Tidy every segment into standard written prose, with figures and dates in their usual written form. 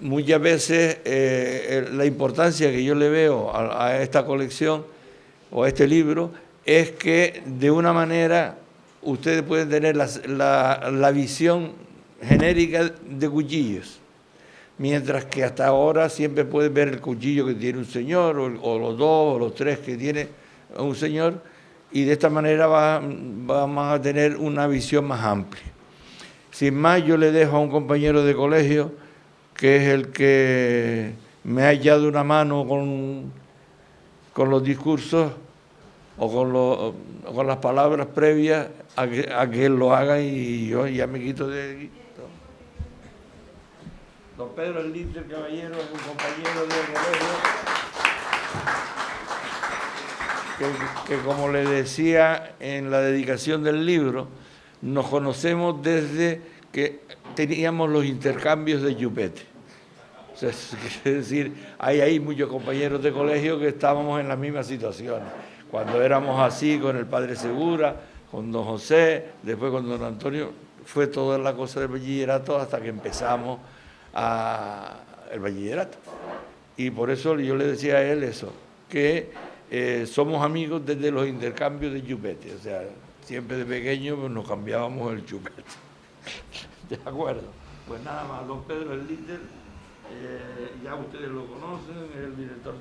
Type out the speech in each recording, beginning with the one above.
muchas veces la importancia que yo le veo a esta colección o a este libro es que de una manera ustedes pueden tener la visión genérica de cuchillos, mientras que hasta ahora siempre pueden ver el cuchillo que tiene un señor, o los dos o los tres que tiene un señor, y de esta manera vamos a tener una visión más amplia. Sin más, yo le dejo a un compañero de colegio, que es el que me ha echado una mano con los discursos o con las palabras previas a que él lo haga, y yo ya me quito de aquí. Don Pedro el Lister Caballero es un compañero de colegio que, como le decía en la dedicación del libro, nos conocemos desde que teníamos los intercambios de chupete. O sea, es decir, hay ahí muchos compañeros de colegio que estábamos en las mismas situaciones. Cuando éramos así con el padre Segura, con don José, después con don Antonio, fue toda la cosa del bachillerato hasta que empezamos el bachillerato. Y por eso yo le decía a él eso, que somos amigos desde los intercambios de chupete. O sea, siempre de pequeño pues, nos cambiábamos el chupete. ¿De acuerdo? Pues nada más, don Pedro el Lister, ya ustedes lo conocen, es el director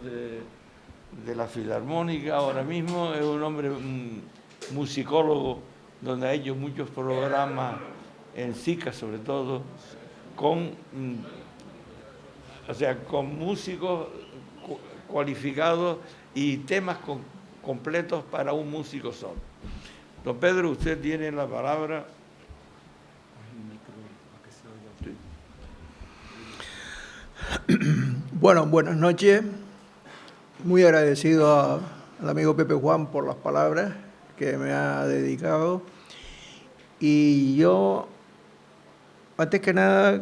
de la Filarmónica ahora mismo, es un hombre musicólogo, donde ha hecho muchos programas en SICA sobre todo, con músicos cualificados y temas completos para un músico solo. Don Pedro, usted tiene la palabra. Bueno, buenas noches. Muy agradecido al amigo Pepe Juan por las palabras que me ha dedicado. Y yo, antes que nada,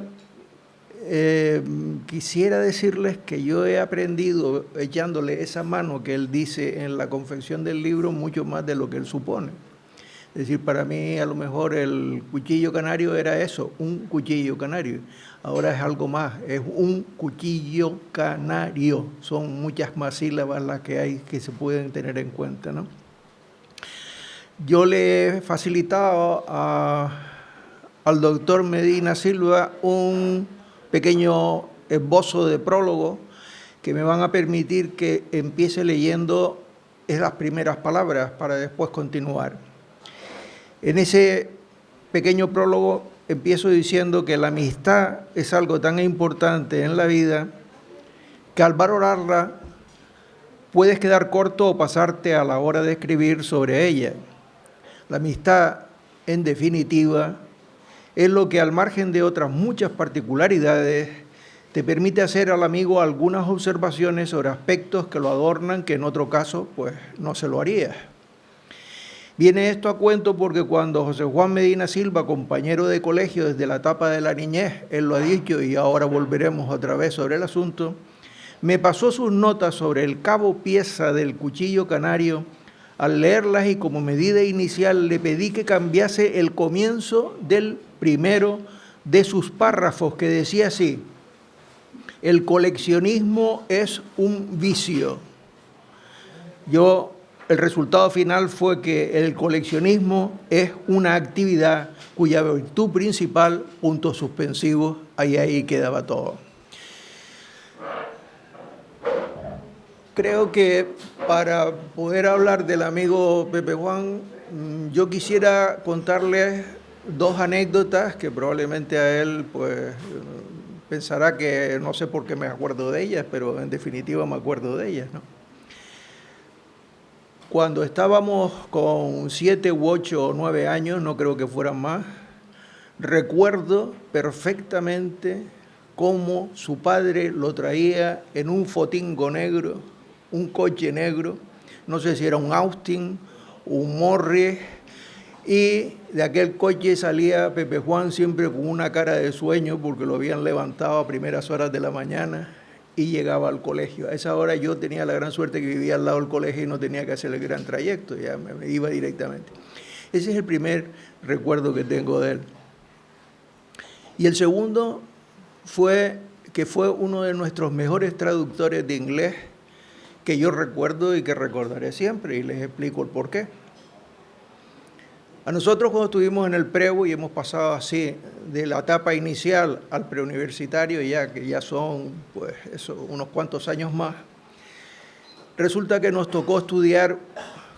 quisiera decirles que yo he aprendido, echándole esa mano que él dice en la confección del libro, mucho más de lo que él supone. Es decir, para mí a lo mejor el cuchillo canario era eso, un cuchillo canario. Ahora es algo más, es un cuchillo canario. Son muchas más sílabas las que hay que se pueden tener en cuenta, ¿no? Yo le he facilitado al doctor Medina Silva un pequeño esbozo de prólogo que me van a permitir que empiece leyendo las primeras palabras para después continuar. En ese pequeño prólogo empiezo diciendo que la amistad es algo tan importante en la vida que al valorarla puedes quedar corto o pasarte a la hora de escribir sobre ella. La amistad, en definitiva, es lo que al margen de otras muchas particularidades te permite hacer al amigo algunas observaciones sobre aspectos que lo adornan que en otro caso pues no se lo haría. Viene esto a cuento porque cuando José Juan Medina Silva, compañero de colegio desde la etapa de la niñez, él lo ha dicho y ahora volveremos otra vez sobre el asunto, me pasó sus notas sobre el cabo pieza del cuchillo canario. Al leerlas y como medida inicial le pedí que cambiase el comienzo del primero de sus párrafos, que decía así: el coleccionismo es un vicio. El resultado final fue que el coleccionismo es una actividad cuya virtud principal, puntos suspensivos, ahí quedaba todo. Creo que para poder hablar del amigo Pepe Juan, yo quisiera contarles dos anécdotas que probablemente a él pues pensará que no sé por qué me acuerdo de ellas, pero en definitiva me acuerdo de ellas, ¿no? Cuando estábamos con 7 u 8 o 9 años, no creo que fueran más, recuerdo perfectamente cómo su padre lo traía en un fotingo negro, un coche negro, no sé si era un Austin, un Morris, y de aquel coche salía Pepe Juan siempre con una cara de sueño porque lo habían levantado a primeras horas de la mañana y llegaba al colegio. A esa hora yo tenía la gran suerte que vivía al lado del colegio y no tenía que hacer el gran trayecto, ya me iba directamente. Ese es el primer recuerdo que tengo de él. Y el segundo fue que fue uno de nuestros mejores traductores de inglés que yo recuerdo y que recordaré siempre, y les explico el por qué. A nosotros cuando estuvimos en el preu y hemos pasado así de la etapa inicial al preuniversitario, ya que ya son pues eso, unos cuantos años más, resulta que nos tocó estudiar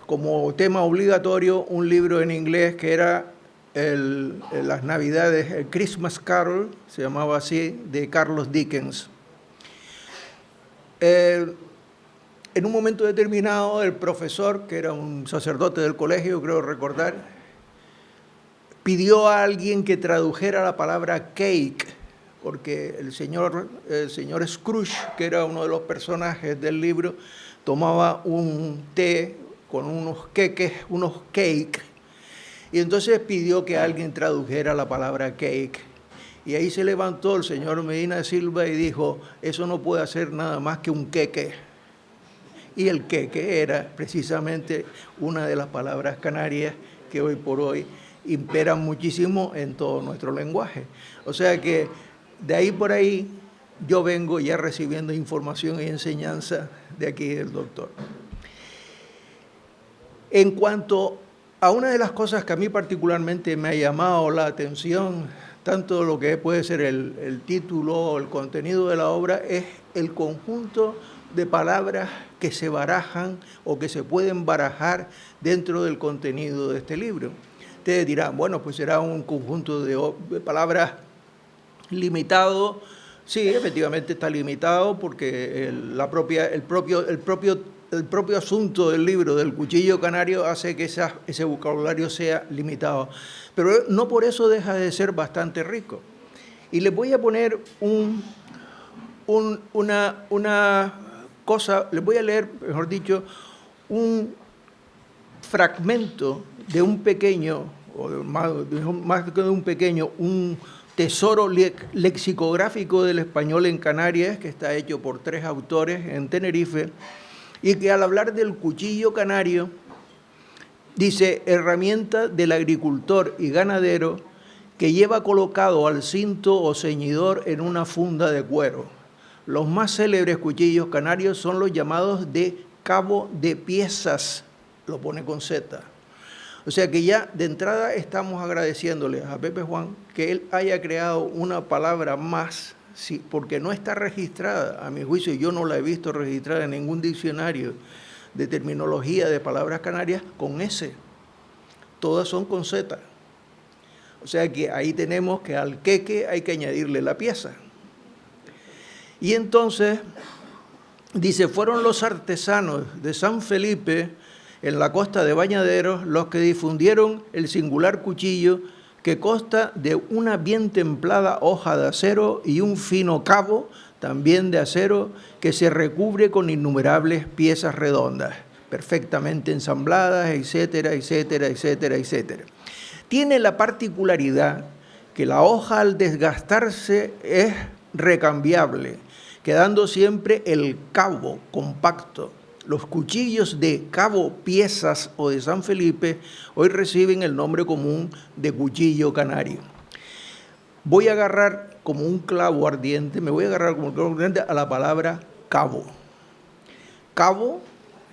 como tema obligatorio un libro en inglés que era las Navidades, el Christmas Carol, se llamaba así, de Carlos Dickens. En un momento determinado, el profesor, que era un sacerdote del colegio, creo recordar, pidió a alguien que tradujera la palabra cake, porque el señor Scrooge, que era uno de los personajes del libro, tomaba un té con unos queques, unos cake, y entonces pidió que alguien tradujera la palabra cake. Y ahí se levantó el señor Medina de Silva y dijo, eso no puede ser nada más que un queque. Y el queque era precisamente una de las palabras canarias que hoy por hoy imperan muchísimo en todo nuestro lenguaje. O sea que de ahí por ahí yo vengo ya recibiendo información y enseñanza de aquí del doctor. En cuanto a una de las cosas que a mí particularmente me ha llamado la atención, tanto lo que puede ser el título o el contenido de la obra, es el conjunto de palabras que se barajan o que se pueden barajar dentro del contenido de este libro. Ustedes dirán, bueno, pues será un conjunto de palabras limitado. Sí, efectivamente está limitado porque el propio asunto del libro del cuchillo canario hace que ese vocabulario sea limitado. Pero no por eso deja de ser bastante rico. Y les voy a poner una cosa, les voy a leer, mejor dicho, un fragmento de un pequeño, o más que de un pequeño, un tesoro lexicográfico del español en Canarias, que está hecho por 3 autores en Tenerife, y que al hablar del cuchillo canario, dice, herramienta del agricultor y ganadero que lleva colocado al cinto o ceñidor en una funda de cuero. Los más célebres cuchillos canarios son los llamados de cabo de piezas, lo pone con Z. O sea que ya de entrada estamos agradeciéndole a Pepe Juan que él haya creado una palabra más, sí, porque no está registrada, a mi juicio yo no la he visto registrada en ningún diccionario de terminología de palabras canarias con S. Todas son con Z. O sea que ahí tenemos que al queque hay que añadirle la pieza. Y entonces, dice, fueron los artesanos de San Felipe, en la costa de Bañaderos, los que difundieron el singular cuchillo que consta de una bien templada hoja de acero y un fino cabo, también de acero, que se recubre con innumerables piezas redondas, perfectamente ensambladas, etcétera, etcétera, etcétera, etcétera. Tiene la particularidad que la hoja al desgastarse es recambiable, quedando siempre el cabo compacto. Los cuchillos de cabo piezas o de San Felipe hoy reciben el nombre común de cuchillo canario. Voy a agarrar como un clavo ardiente, a la palabra cabo. Cabo,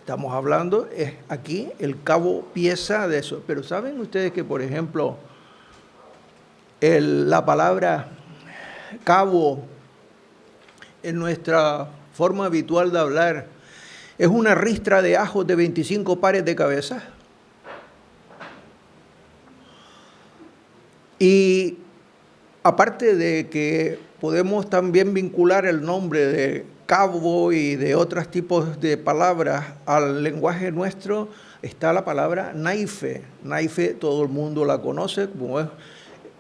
estamos hablando, es aquí el cabo pieza de eso. Pero ¿saben ustedes que, por ejemplo, la palabra cabo en nuestra forma habitual de hablar es una ristra de ajos de 25 pares de cabezas? Y aparte de que podemos también vincular el nombre de cabo y de otros tipos de palabras al lenguaje nuestro, está la palabra naife. Naife todo el mundo la conoce, como es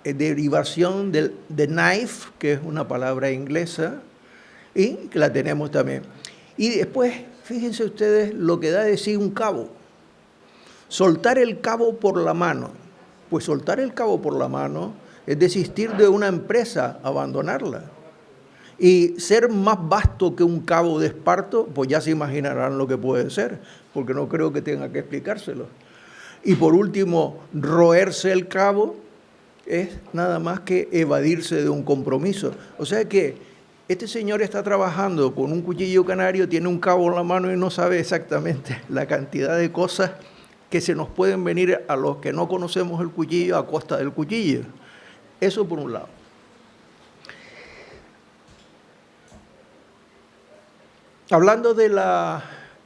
derivación de knife, que es una palabra inglesa, y que la tenemos también. Y después, fíjense ustedes lo que da de sí un cabo. Soltar el cabo por la mano. Pues soltar el cabo por la mano es desistir de una empresa, abandonarla. Y ser más vasto que un cabo de esparto, pues ya se imaginarán lo que puede ser, porque no creo que tenga que explicárselo. Y por último, roerse el cabo es nada más que evadirse de un compromiso. O sea que este señor está trabajando con un cuchillo canario, tiene un cabo en la mano y no sabe exactamente la cantidad de cosas que se nos pueden venir a los que no conocemos el cuchillo a costa del cuchillo. Eso por un lado. Hablando de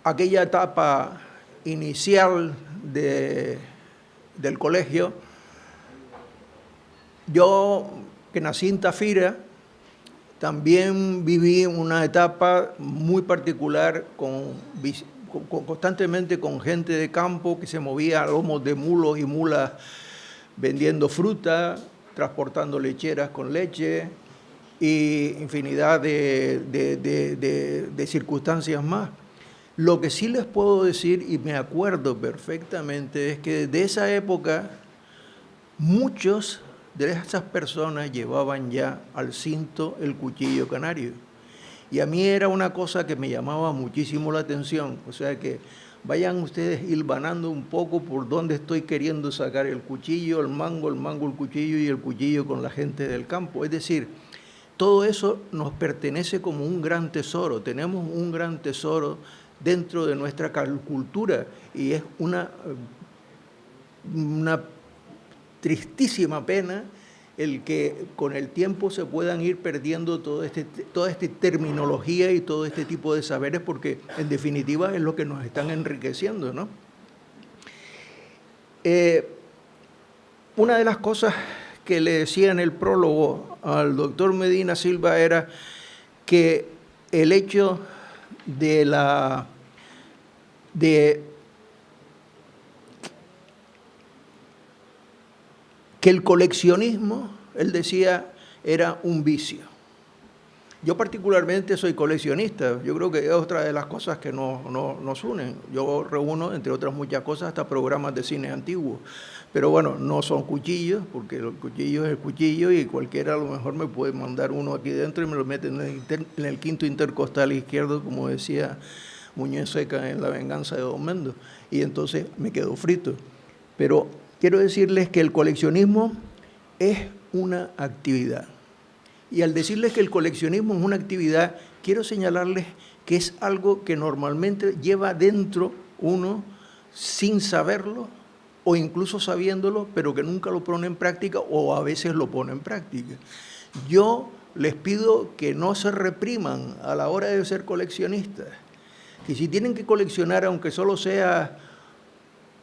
aquella etapa inicial del colegio, yo, que nací en Tafira, también viví una etapa muy particular constantemente con gente de campo que se movía a lomos de mulos y mulas vendiendo fruta, transportando lecheras con leche y infinidad de circunstancias más. Lo que sí les puedo decir, y me acuerdo perfectamente, es que desde esa época muchos de esas personas llevaban ya al cinto el cuchillo canario. Y a mí era una cosa que me llamaba muchísimo la atención. O sea que vayan ustedes hilvanando un poco por dónde estoy queriendo sacar el cuchillo, el mango, el cuchillo y el cuchillo con la gente del campo. Es decir, todo eso nos pertenece como un gran tesoro. Tenemos un gran tesoro dentro de nuestra cultura y es una tristísima pena el que con el tiempo se puedan ir perdiendo toda esta terminología y todo este tipo de saberes, porque en definitiva es lo que nos están enriqueciendo, ¿no? Una de las cosas que le decía en el prólogo al doctor Medina Silva era que el hecho de que el coleccionismo, él decía, era un vicio. Yo particularmente soy coleccionista, yo creo que es otra de las cosas que nos unen. Yo reúno, entre otras muchas cosas, hasta programas de cine antiguos. Pero bueno, no son cuchillos, porque el cuchillo es el cuchillo y cualquiera a lo mejor me puede mandar uno aquí dentro y me lo mete en el quinto intercostal izquierdo, como decía Muñoz Seca en La venganza de Don Mendo, y entonces me quedo frito. Pero quiero decirles que el coleccionismo es una actividad. Y al decirles que el coleccionismo es una actividad, quiero señalarles que es algo que normalmente lleva dentro uno sin saberlo o incluso sabiéndolo, pero que nunca lo pone en práctica o a veces lo pone en práctica. Yo les pido que no se repriman a la hora de ser coleccionistas, que si tienen que coleccionar, aunque solo sea,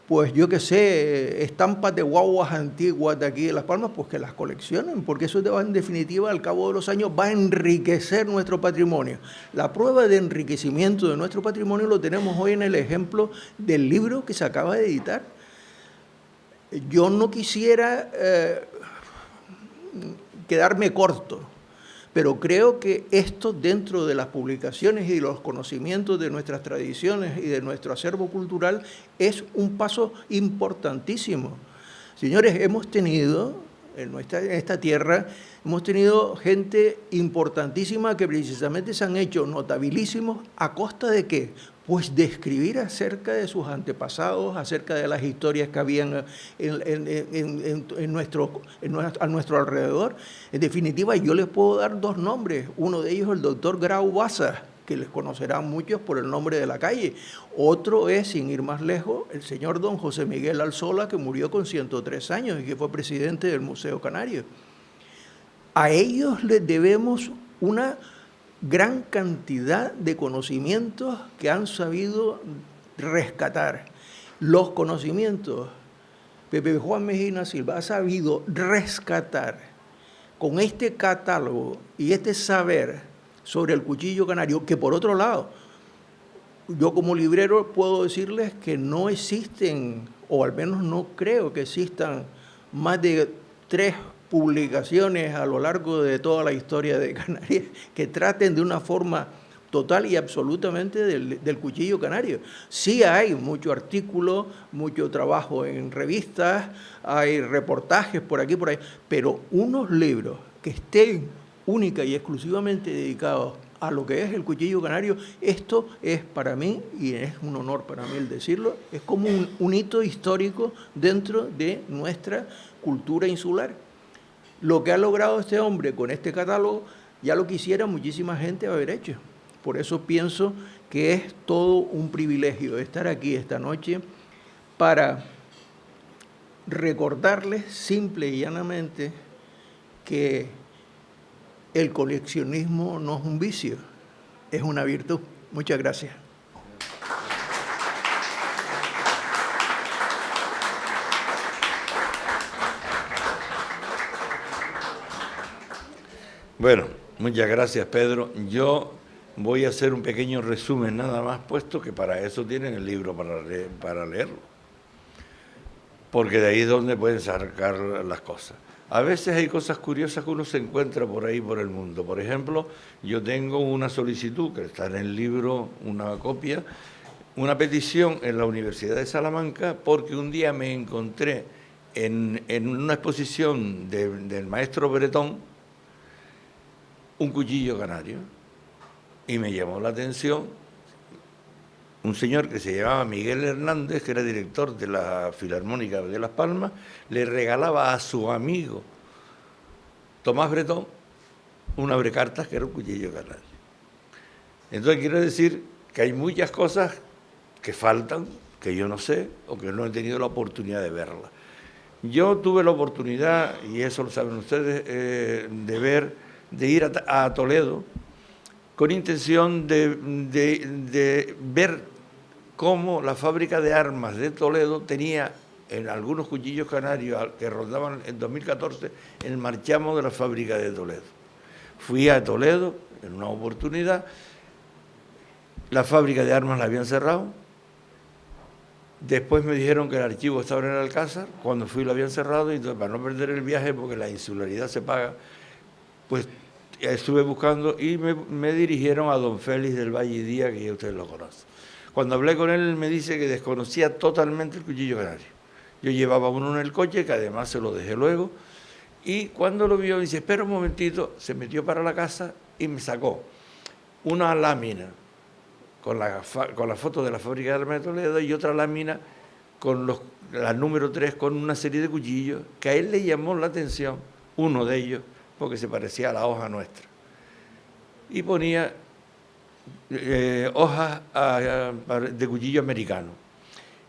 pues yo qué sé, estampas de guaguas antiguas de aquí de Las Palmas, pues que las coleccionen, porque eso en definitiva al cabo de los años va a enriquecer nuestro patrimonio. La prueba de enriquecimiento de nuestro patrimonio lo tenemos hoy en el ejemplo del libro que se acaba de editar. Yo no quisiera quedarme corto, pero creo que esto dentro de las publicaciones y los conocimientos de nuestras tradiciones y de nuestro acervo cultural es un paso importantísimo. Señores, hemos tenido en esta tierra, hemos tenido gente importantísima que precisamente se han hecho notabilísimos a costa de ¿qué? Pues de escribir acerca de sus antepasados, acerca de las historias que habían a nuestro alrededor. En definitiva, yo les puedo dar dos nombres. Uno de ellos es el doctor Grau Baza, que les conocerán muchos por el nombre de la calle. Otro es, sin ir más lejos, el señor don José Miguel Alzola, que murió con 103 años y que fue presidente del Museo Canario. A ellos les debemos una gran cantidad de conocimientos que han sabido rescatar. Los conocimientos, Pepe Juan Medina Silva ha sabido rescatar con este catálogo y este saber sobre el cuchillo canario, que por otro lado, yo como librero puedo decirles que no existen, o al menos no creo que existan, más de 3 publicaciones a lo largo de toda la historia de Canarias que traten de una forma total y absolutamente del cuchillo canario. Sí hay mucho artículo, mucho trabajo en revistas, hay reportajes por aquí, por ahí, pero unos libros que estén única y exclusivamente dedicados a lo que es el cuchillo canario, esto es para mí, y es un honor para mí el decirlo, es como un hito histórico dentro de nuestra cultura insular. Lo que ha logrado este hombre con este catálogo ya lo quisiera muchísima gente haber hecho. Por eso pienso que es todo un privilegio estar aquí esta noche para recordarles simple y llanamente que el coleccionismo no es un vicio, es una virtud. Muchas gracias. Bueno, muchas gracias, Pedro. Yo voy a hacer un pequeño resumen nada más, puesto que para eso tienen el libro para leerlo. Porque de ahí es donde pueden sacar las cosas. A veces hay cosas curiosas que uno se encuentra por ahí, por el mundo. Por ejemplo, yo tengo una solicitud, que está en el libro, una copia, una petición en la Universidad de Salamanca, porque un día me encontré en una exposición del maestro Bretón un cuchillo canario, y me llamó la atención un señor que se llamaba Miguel Hernández, que era director de la Filarmónica de Las Palmas, le regalaba a su amigo Tomás Bretón un abrecartas que era un cuchillo canario. Entonces quiero decir que hay muchas cosas que faltan, que yo no sé, o que no he tenido la oportunidad de verlas. Yo tuve la oportunidad, y eso lo saben ustedes, de ir a Toledo con intención de ver cómo la fábrica de armas de Toledo tenía en algunos cuchillos canarios que rondaban en 2014 el marchamo de la fábrica de Toledo. Fui a Toledo en una oportunidad, la fábrica de armas la habían cerrado, después me dijeron que el archivo estaba en el Alcázar, cuando fui lo habían cerrado, y entonces para no perder el viaje, porque la insularidad se paga, pues estuve buscando y me dirigieron a don Félix del Valle y Díaz, que ya ustedes lo conocen. Cuando hablé con él me dice que desconocía totalmente el cuchillo canario. Yo llevaba uno en el coche, que además se lo dejé luego, y cuando lo vio, dice, espera un momentito, se metió para la casa y me sacó una lámina con la foto de la fábrica de armas de Toledo y otra lámina con la número 3 con una serie de cuchillos que a él le llamó la atención, uno de ellos, porque se parecía a la hoja nuestra. Y ponía hojas de cuchillo americano.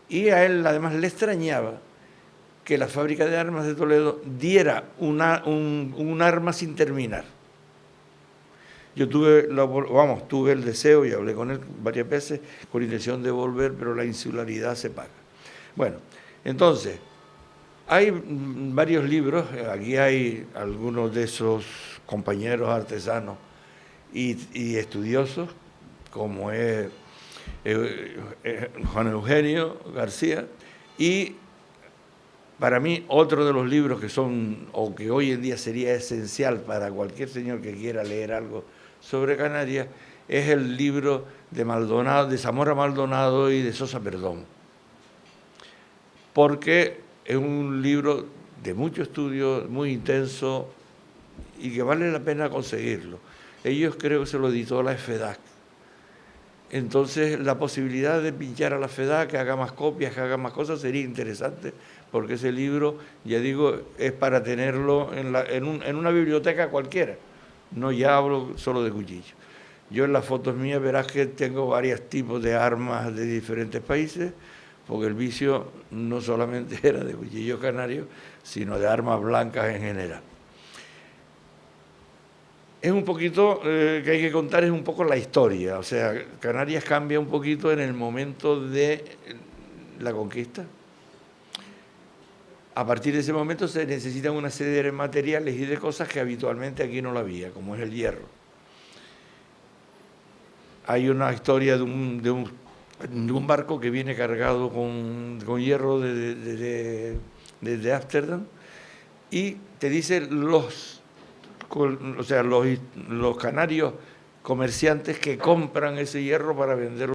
Y a él además le extrañaba que la fábrica de armas de Toledo diera un arma sin terminar. Yo tuve el deseo, y hablé con él varias veces, con intención de volver, pero la insularidad se paga. Bueno, entonces, hay varios libros, aquí hay algunos de esos compañeros artesanos y estudiosos, como es Juan Eugenio García, y para mí otro de los libros que son, o que hoy en día sería esencial para cualquier señor que quiera leer algo sobre Canarias, es el libro de Maldonado, de Zamora Maldonado y de Sosa Perdón, porque es un libro de mucho estudio, muy intenso y que vale la pena conseguirlo. Ellos creo que se lo editó la FEDAC. Entonces la posibilidad de pinchar a la FEDAC, que haga más copias, que haga más cosas, sería interesante, porque ese libro, ya digo, es para tenerlo en una biblioteca cualquiera. No ya hablo solo de cuchillos. Yo en las fotos mías verás que tengo varios tipos de armas de diferentes países, porque el vicio no solamente era de cuchillos canarios, sino de armas blancas en general. Es un poquito, que hay que contar, es un poco la historia. O sea, Canarias cambia un poquito en el momento de la conquista. A partir de ese momento se necesitan una serie de materiales y de cosas que habitualmente aquí no lo había, como es el hierro. Hay una historia de un barco que viene cargado con hierro desde Ámsterdam y te dice los canarios comerciantes que compran ese hierro para venderlo